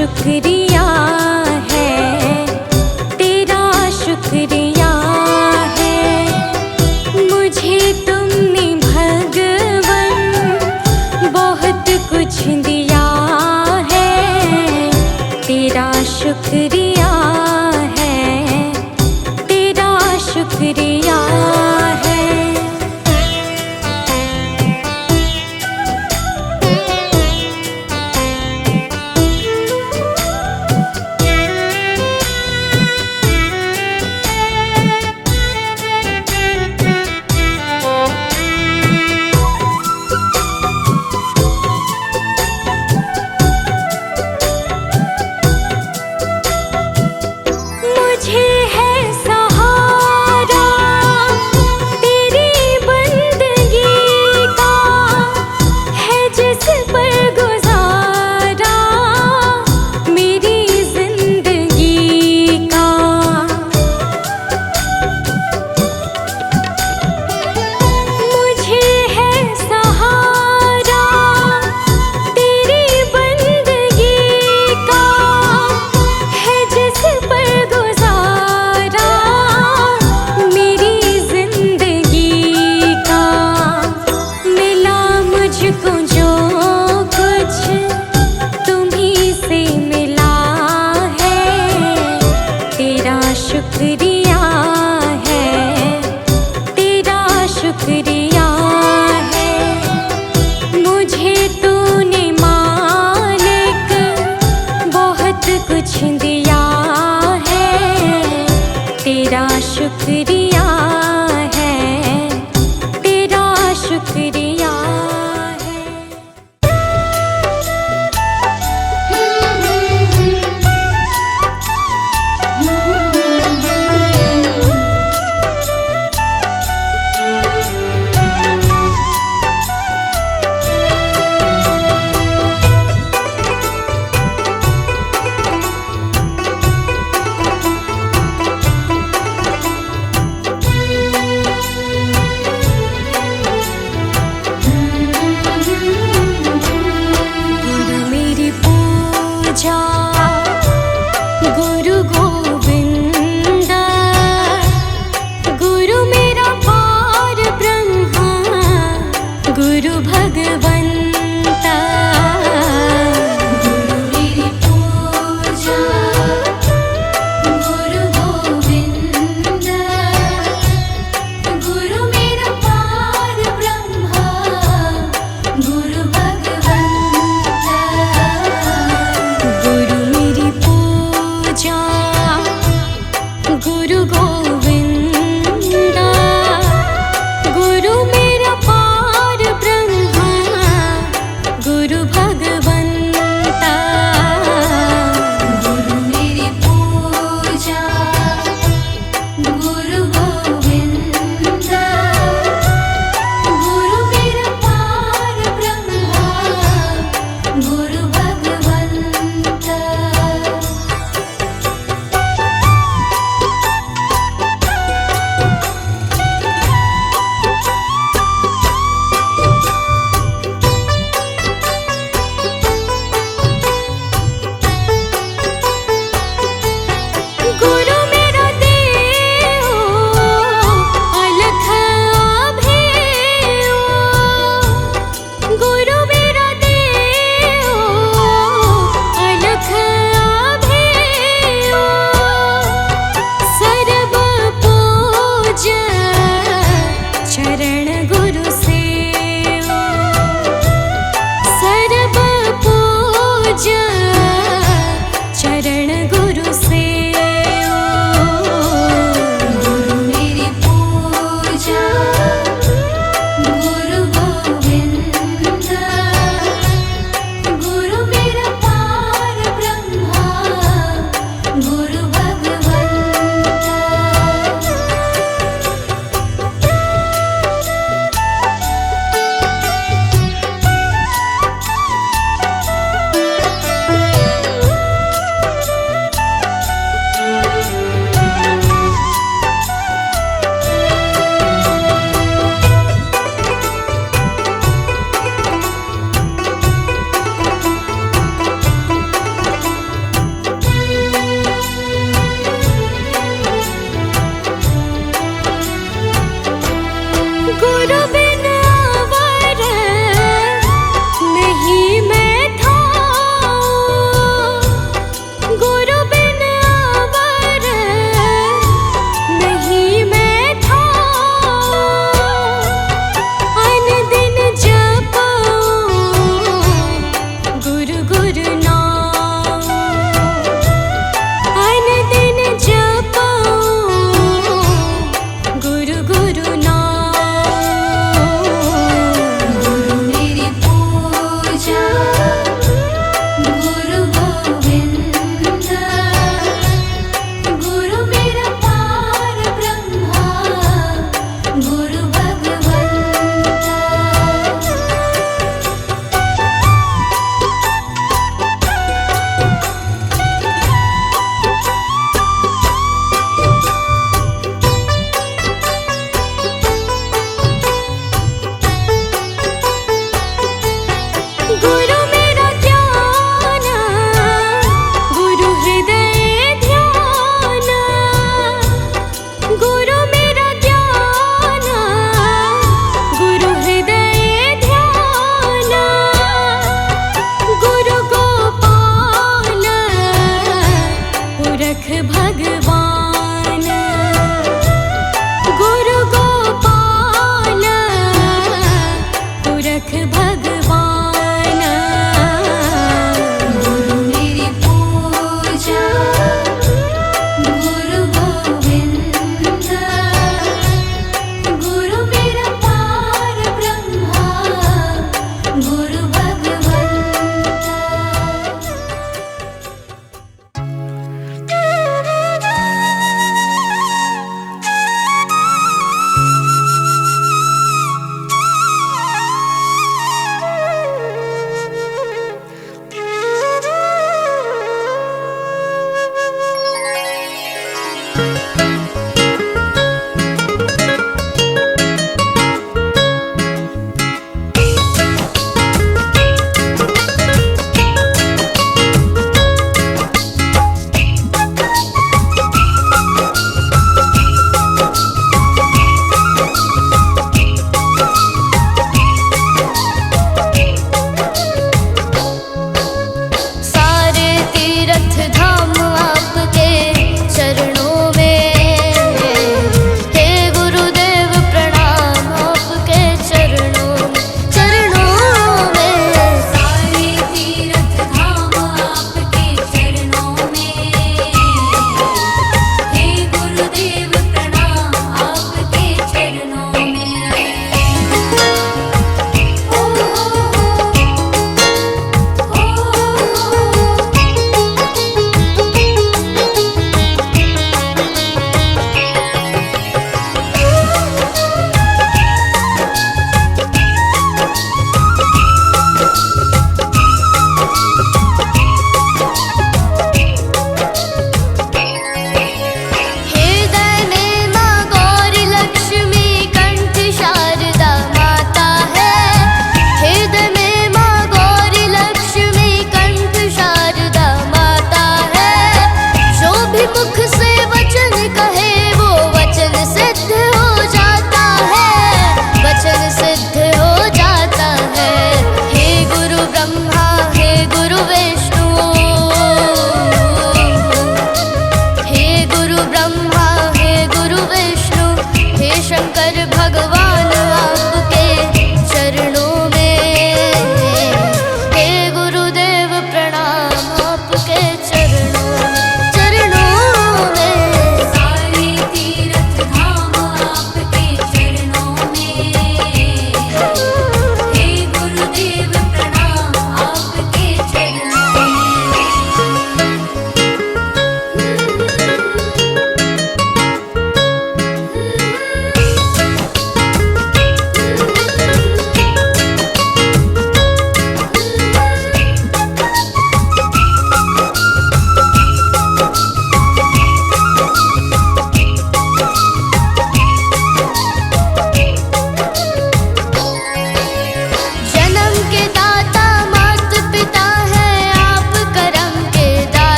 शुक्रिया है, तेरा शुक्रिया है। मुझे तुमने भगवन बहुत कुछ दिया है, तेरा शुक्रिया है, तेरा शुक्रिया है।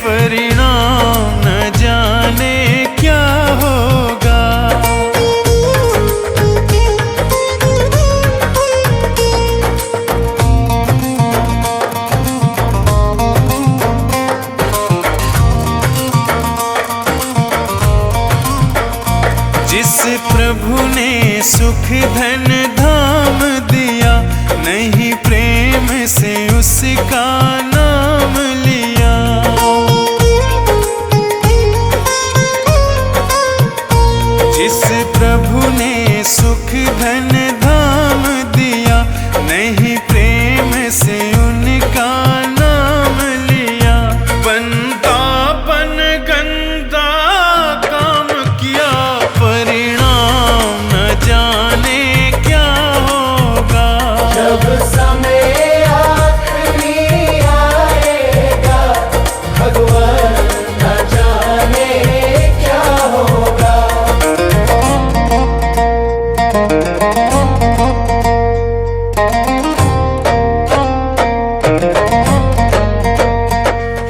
परिणाम न जाने क्या होगा। जिस प्रभु ने सुख धन धाम दिया, नहीं प्रेम से उसका नाम लिया। जिस प्रभु ने सुख धन धाम दिया, नहीं प्रेम से उनका नाम लिया। बंदापन गंदा काम किया, परिणाम न जाने क्या होगा। जब समय आखिरी आएगा, भगवान न जाने क्या होगा।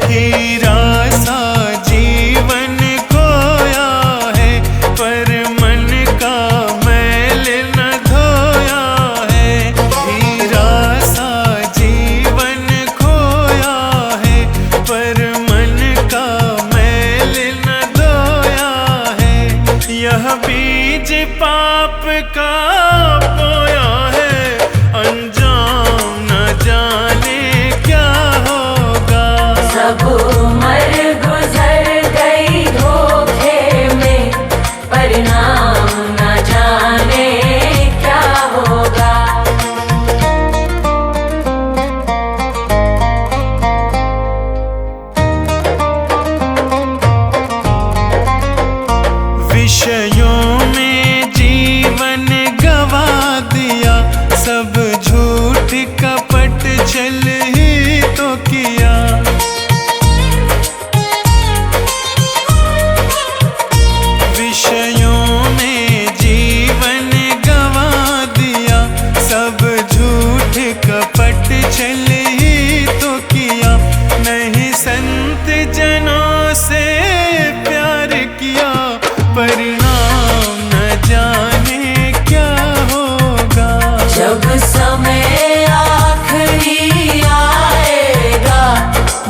हीरा सा जीवन खोया है, पर मन का मैल न धोया है। हीरा सा जीवन खोया है, पर मन का मैल न धोया है। यह बीज पाप का बोया है, अंजाम न जाने क्या होगा। सब उम्र गुजर गई धोखे में, परिणाम न जाने क्या होगा। विषयों में जीवन गवा दिया, सब झूठ कपट छल ही तो किया। विषयों में जीवन गवा दिया, सब झूठ कपट छल ही तो किया। नहीं संत जनों से प्यार किया, परिणाम न जाने क्या होगा। जब समय आखिरी आएगा,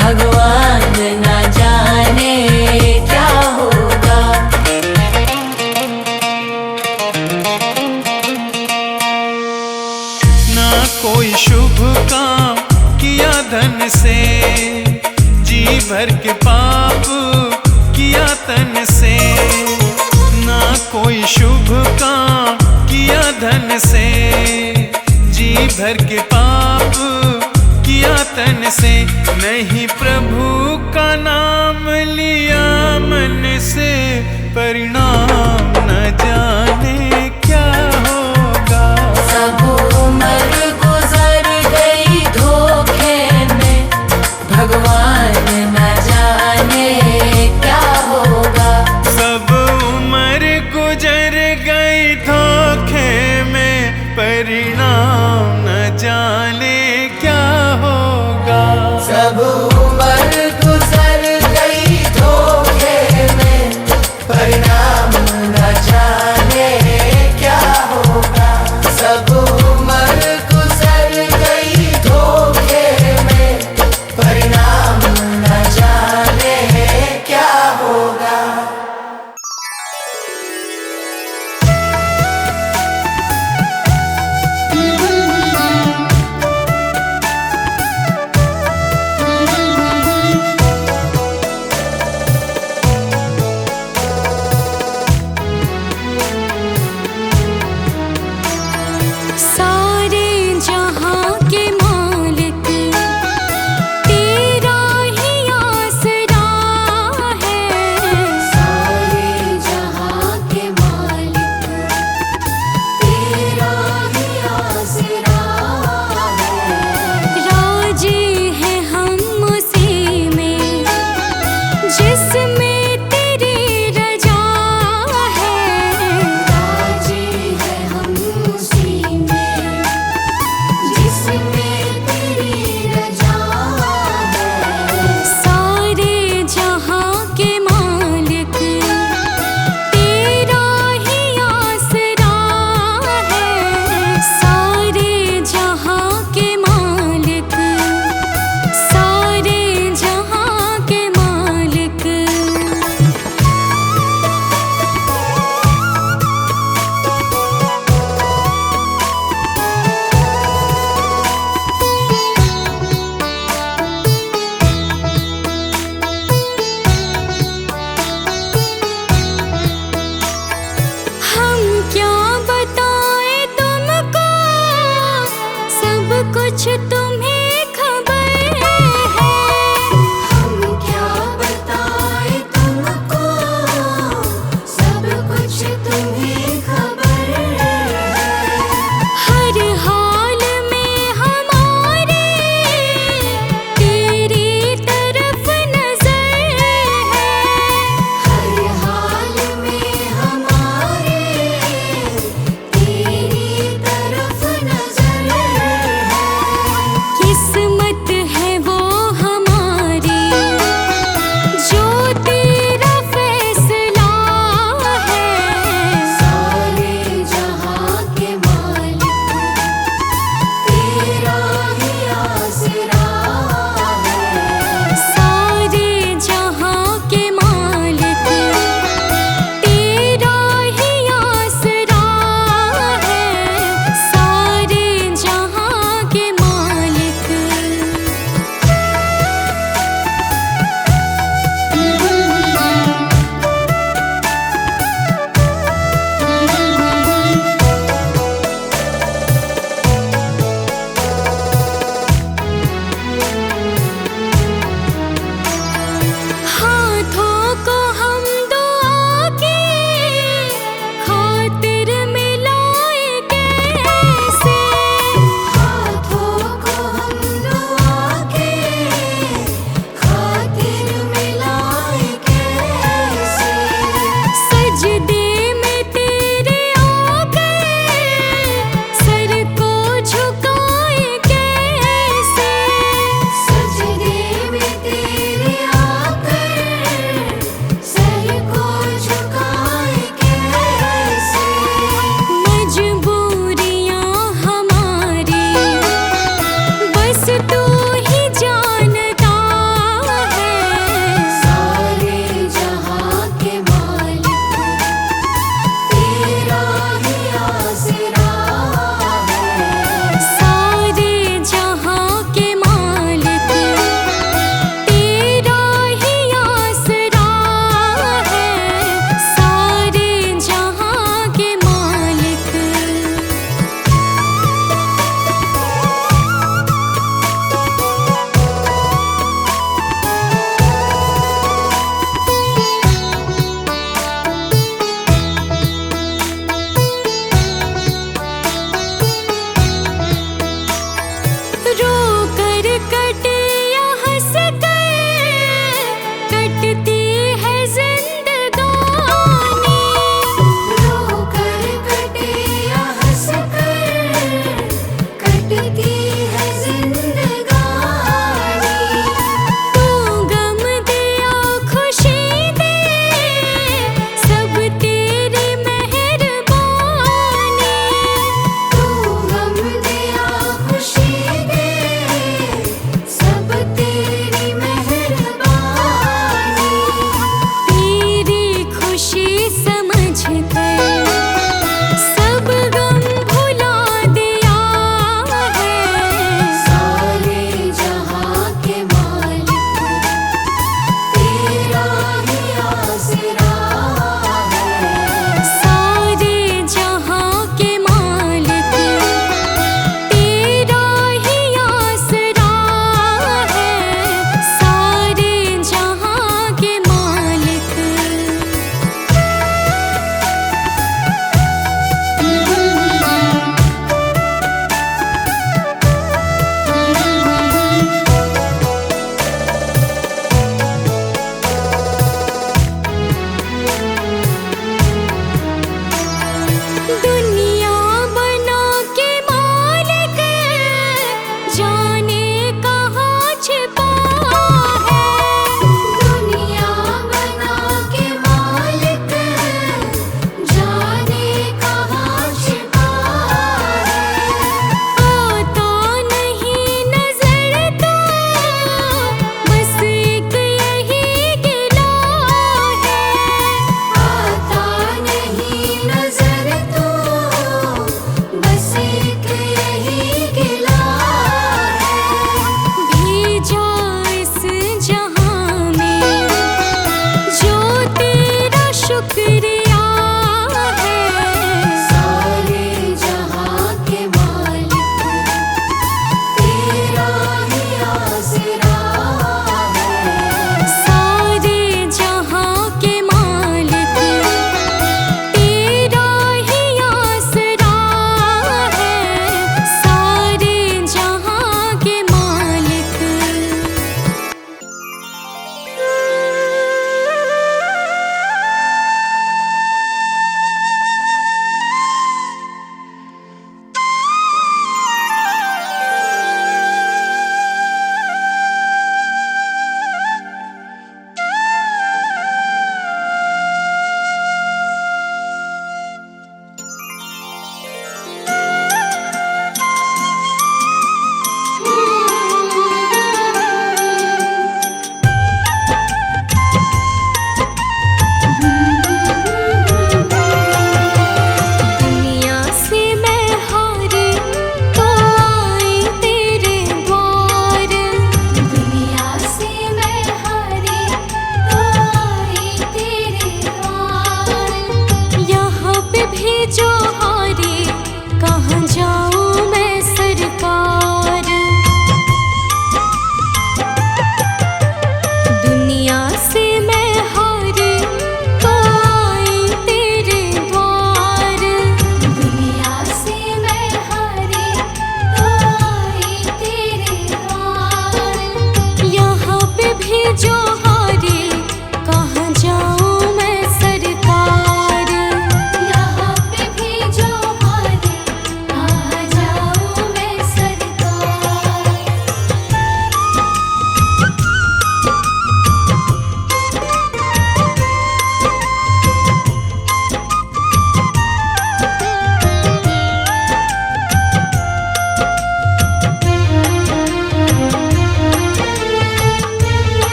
भगवान न जाने क्या होगा। ना कोई शुभ काम किया धन से, जी भर के पाप किया तन से। ना कोई शुभ काम किया धन से, जी भर के पाप किया तन से। नहीं प्रभु का नाम लिया मन से, परिणाम न जाने क्या होगा। सब उम्र गुजर गई धोखे में, भगवान न जाने क्या होगा। सब उम्र गुजर गई धोखे में, परिणाम न जाने क्या होगा। सब उम्र गुजर गई धोखे में, परिणाम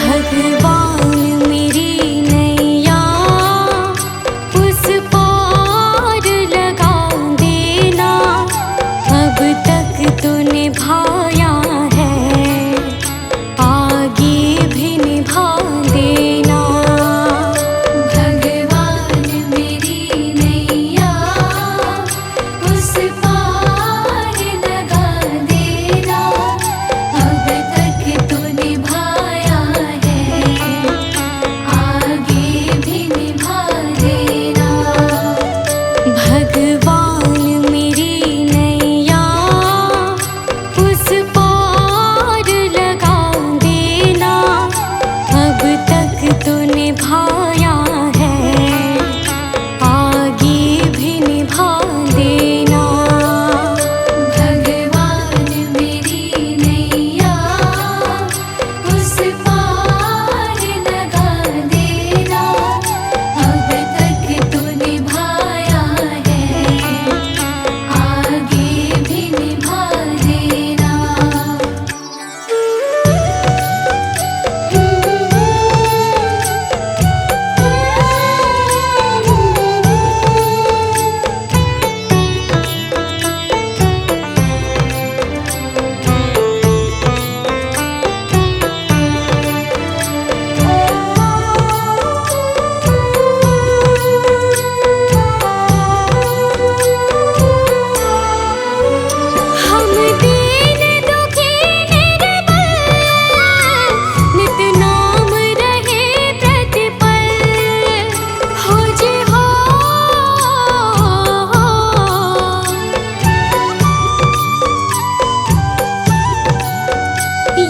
भगवान मेरी नैया उस पार लगा देना, अब तक तो निभाया है, आगे भी निभा देना। भगवान मेरी नैया उस पार लगा देना, अब तक तो निभाया है, आगे भी निभा देना। भगवान मेरी नैया उस पार लगा देना, अब तक तो निभाया है, आगे भी निभा देना। भगवान मेरी नैया उस पार लगा देना, अब तक तो निभाया है, आगे भी निभा देना। हम दीन दुखी निर्बल, नित नाम रहे प्रतिपल, हो जी हो।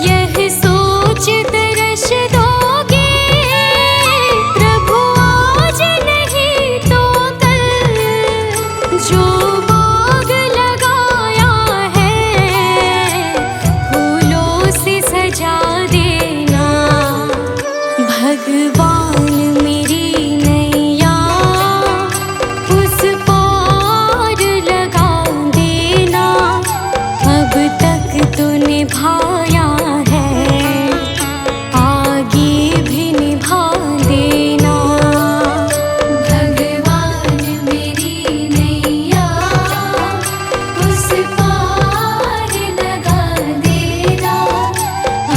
यह सोच तरस दोगे प्रभु आज नहीं तो कल, जो बाग लगाया है फूलों से सजा देना। भगवान मेरी नैया उस पार लगा देना, अब तक तो निभाया है, आगे भी निभा देना। भगवान मेरी नैया उस पार लगा देना,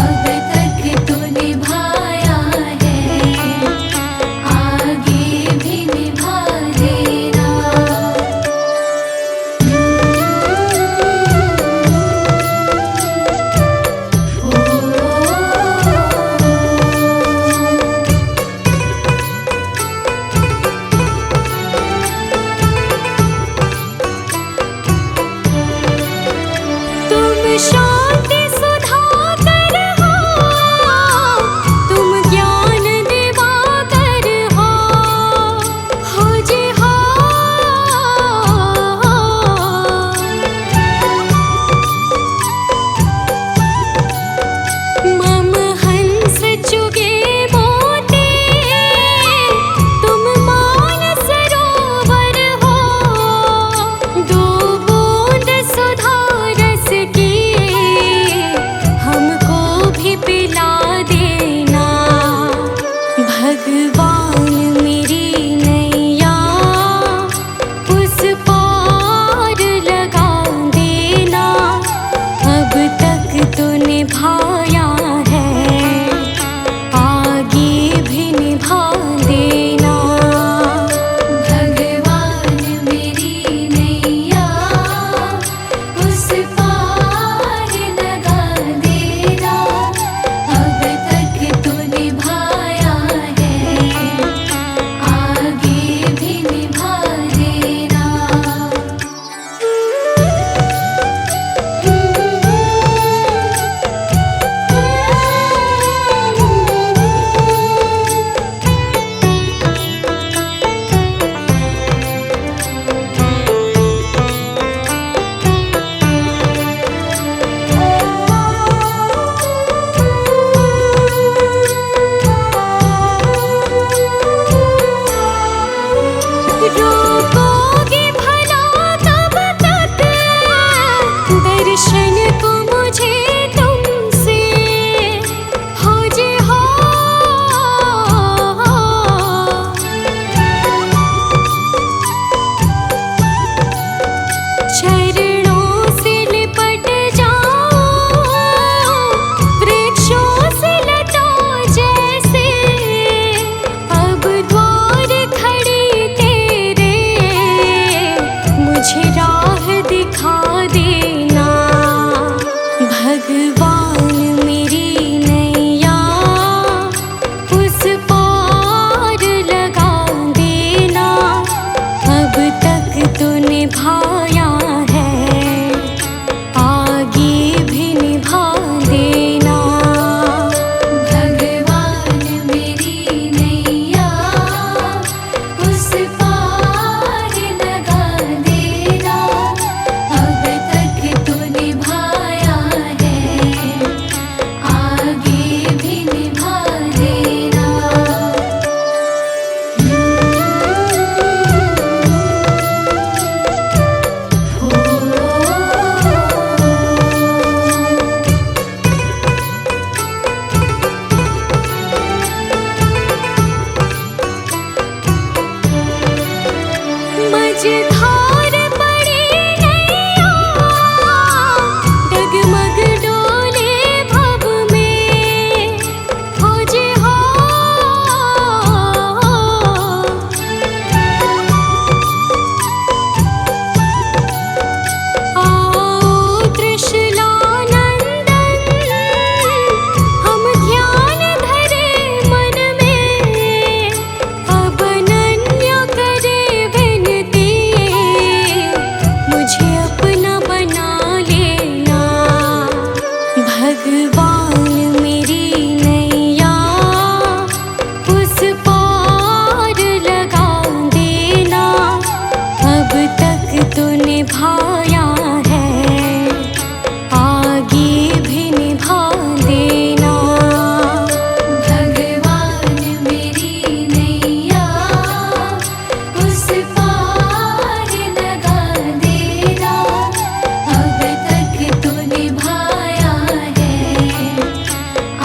अब तक तो निभाया है, आगे भी निभा देना। तुम शांति सुधाकर हो, तुम ज्ञान दिवाकर हो जी हो। मम हंस चुगे मोती, तुम मान सरोवर हो, दो बूंद सुधा रस की हमको भी पिला देना। भगवान मेरी नैया उस पार लगा देना, अब तक तो निभाया है, आगे भी निभा देना। भगवान मेरी नैया उस पार लगा देना, अब तक तो निभाया है, आगे भी निभा देना। भगवान मेरी नैया उस पार लगा देना। अब तक तो निभाया है, आगे भी निभा देना। भगवान मेरी नैया उस पार लगा देना। अब तक तो निभाया है,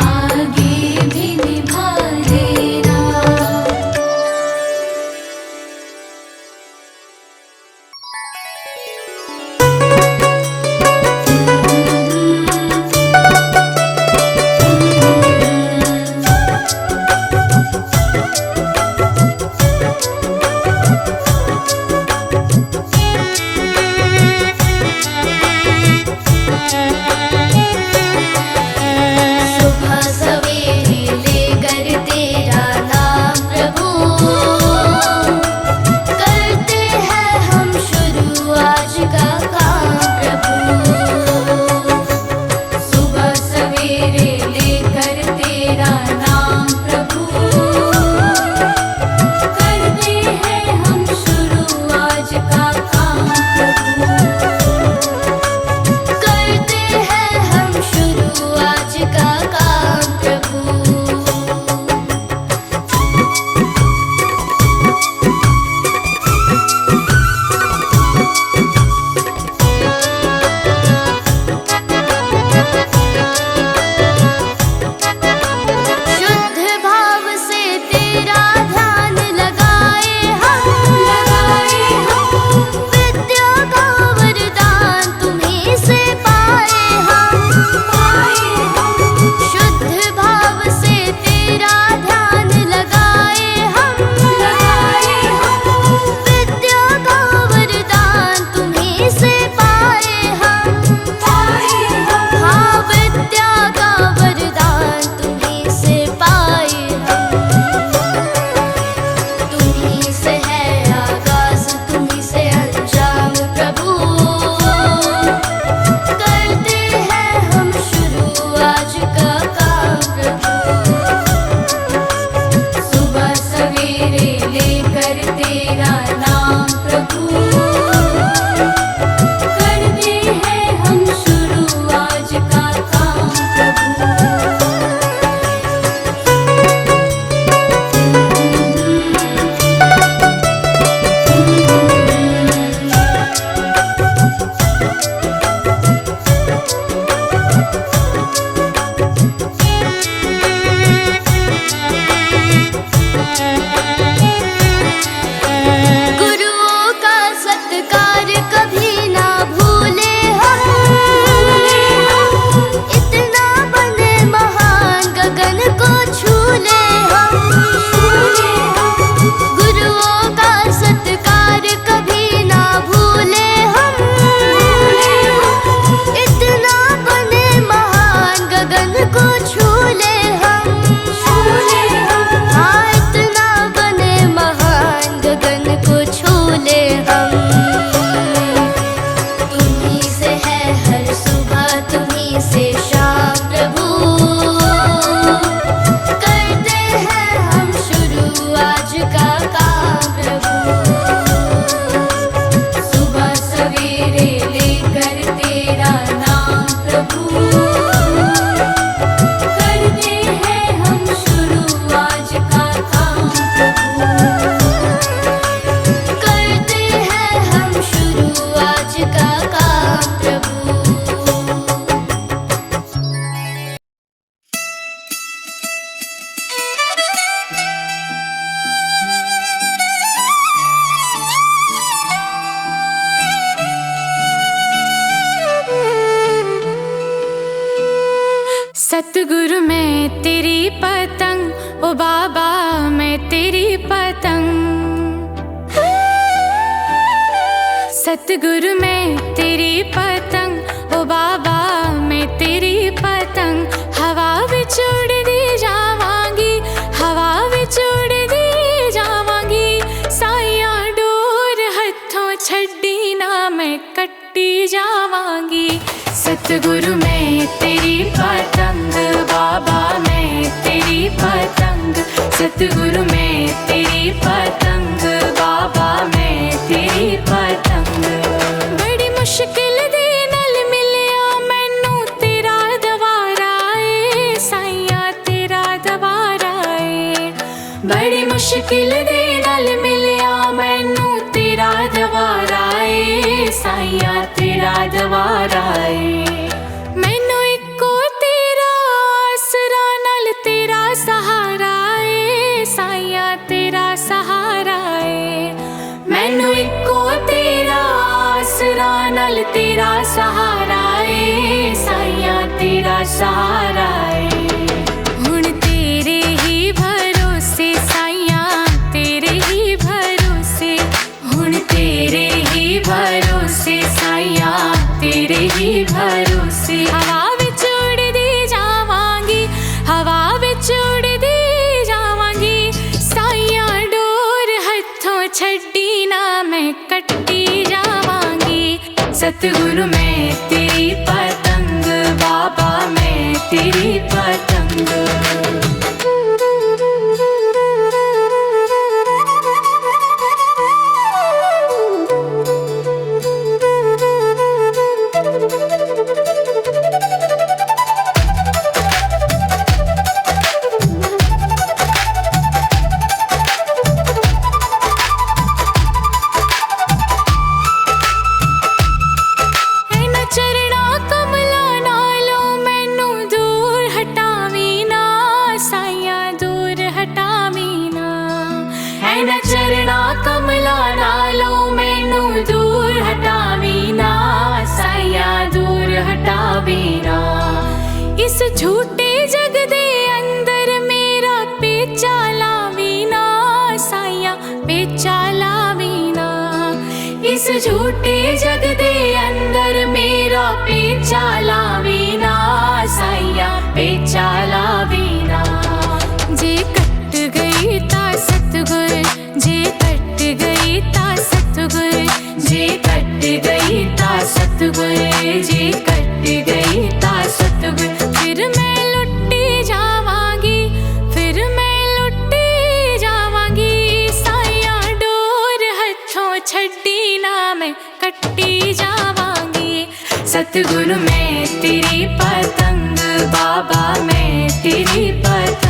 आगे भी निभा देना। सुबह सवेरे लेकर तेरा नाम प्रभु, करते हैं हम शुरू आज का काम प्रभु। सुबह सवेरे लेकर तेरा नाम प्रभु, करते हैं हम शुरू आज का काम प्रभु। करते हैं हम शुरू आज का काम प्रभु। शुद्ध भाव से तेरा ध्यान लगाए हम, विद्या का वरदान तुम्हीं से पाए हम। शुद्ध भाव से तेरा ध्यान लगाए हम, विद्या का वरदान तुम्हीं से पाए हम। हाँ, विद्या का वरदान तुम्हीं से पाए हम। तुम्हीं से है आगाज, तुम्हीं से अंजाम प्रभु। करते हैं हम शुरू आज का काम प्रभु। सुबह सवेरे लेकर तेरा नाम प्रभु, करते हैं हम शुरू आज का काम प्रभु। गुरुओं का सत्कार कभी ना भूले हम, इतना बने महान गगन को छू ले हम। गुरुओं का सत्कार कभी ना भूले हम, इतना बने महान गगन को छू ले हम। हाँ, इतना बने महान गगन को छू ले हम। तुम्हीं से है हर सुबह, तुम्हीं से शाम प्रभु। करते हैं हम शुरू आज का काम प्रभु। सुबह सवेरे लेकर तेरा नाम प्रभु, करते हैं हम शुरू आज का काम प्रभु। करते हैं हम शुरू आज का काम प्रभु। सतगुरु मैं तेरी पतंग, ओ बाबा मैं तेरी पतंग। सतगुरु मैं तेरी पतंग, ओ बाबा मैं तेरी पतंग। हवा विच उड़दी जावांगी, हवा विच उड़दी जावांगी। साइया डोर हथों छड्डी ना मैं कट्टी जावांगी। सतगुरु मैं तेरी पतंग, सतगुरु मैं तेरी पतंग, बाबा मैं तेरी पतंग। बड़ी मुश्किल दे नाल मिलिया मैनू तेरा दवारा ए साईया, तेरा दवारा ए। बड़ी मुश्किल दे नाल मिलिया मैनू तेरा दवारा ए साईया, तेरा दवारा ए। मैनू इको तेरा आसरा नाल तेरा सहारा ए साईया, तेरा सहारा ए। मैनू इको तेरा आसरा नाल तेरा सहारा ए साईया, तेरा सहारा ए। हुण तेरे ही भरोसे साईया, तेरे ही भरोसे। हुण तेरे ही भरोसे साईया, तेरे ही भरोसे। हवा विच उड़दी जावांगी, हवा विच उड़दी जावांगी। साईया डोर हथों छड्डी ना मैं कट्टी जावांगी। सतगुरु मैं तेरी पतंग, बाबा मैं तेरी पतंग। चरणा कमला नालों मैनू दूर हटावी ना साईया, दूर हटावी ना। इस झूठे जग दे अंदर मेरा पेचा लावी ना साईया, पेचा लावी ना। इस झूठे जग दे अंदर मेरा पेचा लावी ना साईया, पेचा लावी ना। जे कट गई ता सतगुर, जे कट गई ता सतगुर, जे कट गई ता सतगुर, जे कट गई ता सतगुर। फिर मैं लुटी जावांगी, फिर मैं लुटी जावांगी। साईया डोर हथों छड्डी ना मैं कट्टी जावांगी। सतगुरु मैं तेरी पतंग, बाबा मैं तेरी पतंग।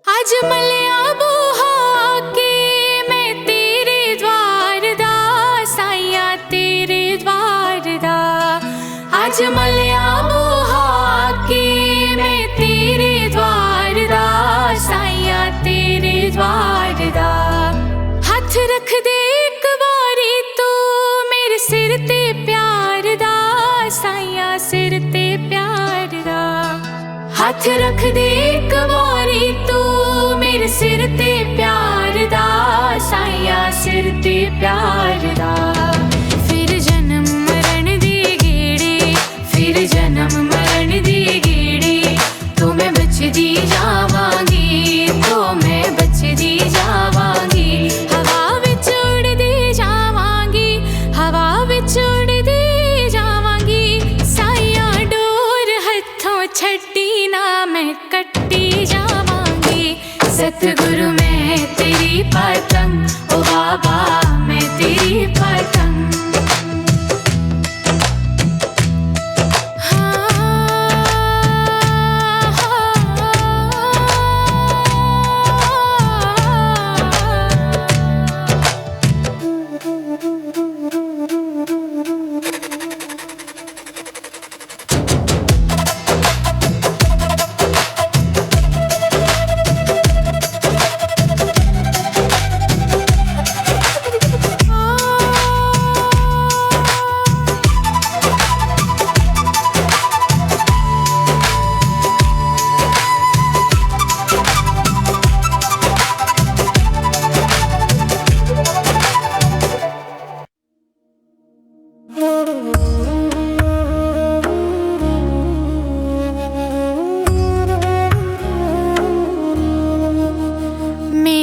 आज मलिया बूहा के मैं तेरे द्वार दा साईया, तेरे द्वार दा। आज मलिया बूहा के मैं तेरे द्वार दा साईया, तेरे द्वार दा। हथ रख दे एक बारी तू मेरे सिर ते प्यार दा साईया, सिर ते प्यार दा। हथ रख दे एक बारी तू मेरे सिर ते प्यार दा साईया, सिर ते प्यार दा। फिर जन्म मरण दी गेड़ी, फिर जन्म मरण दी गेड़ी। तो मैं बचदी जावांगी, तो मैं बचदी जावांगी। हवा विच उड़दी जावांगी, हवा विच उड़दी जावांगी। साईया डोर हथों छड्डी ना मैं कट्टी जावांगी। सतगुरु मैं तेरी पतंग, ओ बाबा मैं तेरी पतंग।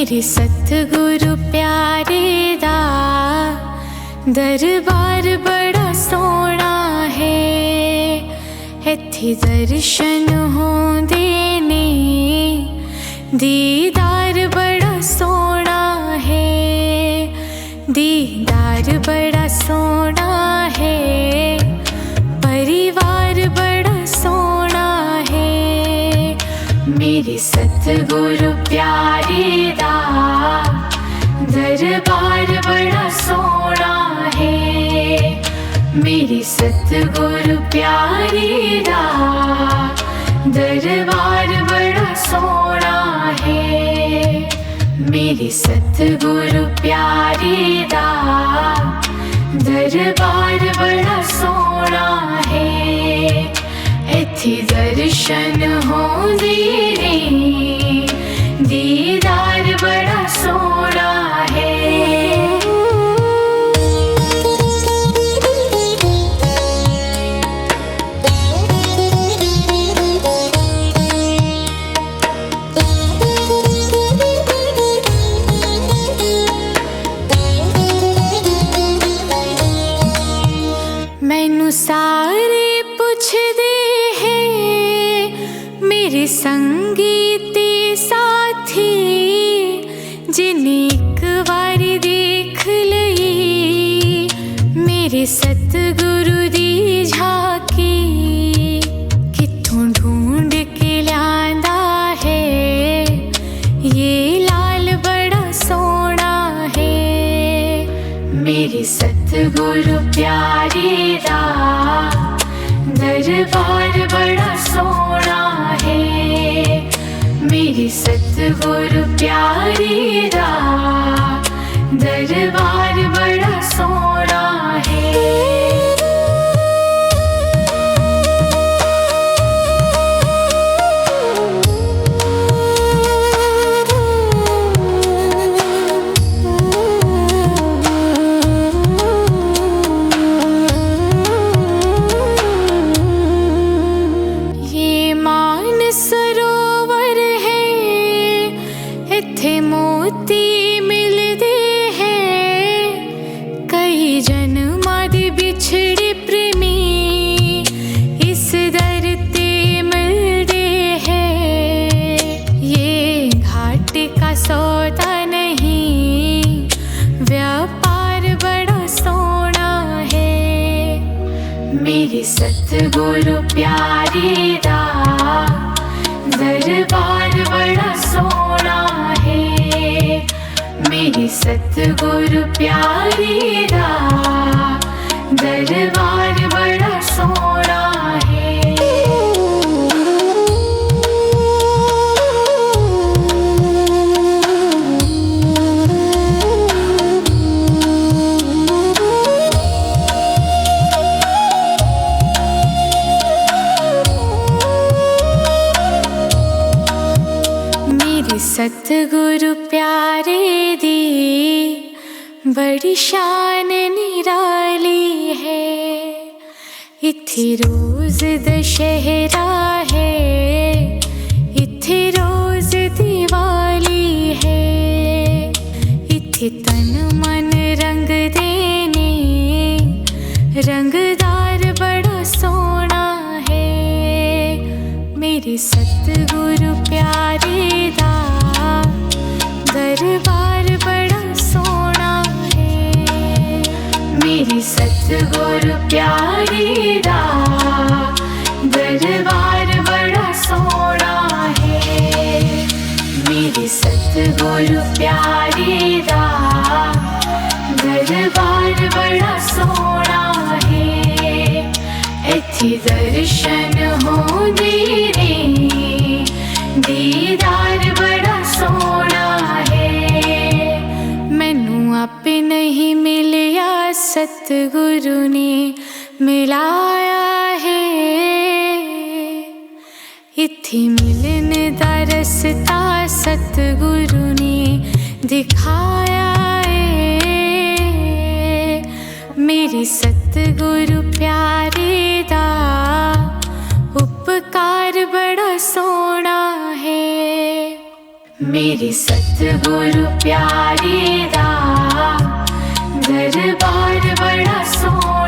मेरे सतगुरु प्यारे दा दरबार बड़ा सोहना है। इत्थे दर्शन होंदे ने, दीदार बड़ा सोहना है। दीदार बड़ा सोहना है, परिवार बड़ा सोहना है। मेरे सतगुरु प्यारे दा दरबार बड़ा सोहना है। मेरे सतगुरु प्यारे दा दरबार बड़ा सोहना है। मेरे सतगुरु प्यारे दा दरबार बड़ा सोहना है। इत्थे दर्शन होंदे ने, दीदार बड़ा सोहना है। मैनू सारे पुछदे है, मेरे संगीते साथी, जिन्हें एक बारी देख लई मेरे सतगुरु दी झाकी। कित्थों ढूंढ के लियांदा है, ये लाल बड़ा सोहना है। मेरे सतगुरु प्यारे दा दरबार बड़ा सोहना है। मेरे सतगुरु प्यारे दा दरबार बड़ा सोहना है। मोती मिलदे हैं, कई जन्मां दे बिछड़े प्रेमी इस दर ते मिलदे हैं। ये घाट का सौदा नहीं, व्यापार बड़ा सोहना है। मेरे सतगुरु प्यारे दा दरबार बड़ा सोहना है। मेरे सतगुरु प्यारे दा दरबार बड़ा सोहना है। सतगुरु प्यारे दी बड़ी शान निराली है। इत्थे रोज दशहरा है, इत्थे रोज दिवाली है। इत्थे तन मन रंग देने, रंगदार बड़ा सोहना है। मेरे सतगुरु प्यारे दा दरबार बड़ा सोहना है। मेरे सतगुरु प्यारे दा दरबार बड़ा सोहना है। मेरे सतगुरु प्यारे दा दरबार बड़ा सोहना है। इत्थे दर्शन होंदे ने, दीदार बड़ा सोहना है। मैनू आपे नहीं मिलिया, सतगुरु ने मिलाया है। इत्थे मिलन दा रस्ता सतगुरु ने दिखाया है। मेरे सतगुरु प्यारे दा उपकार बड़ा सोहना है। मेरे सतगुरु प्यारे दा दरबार बड़ा सोहना।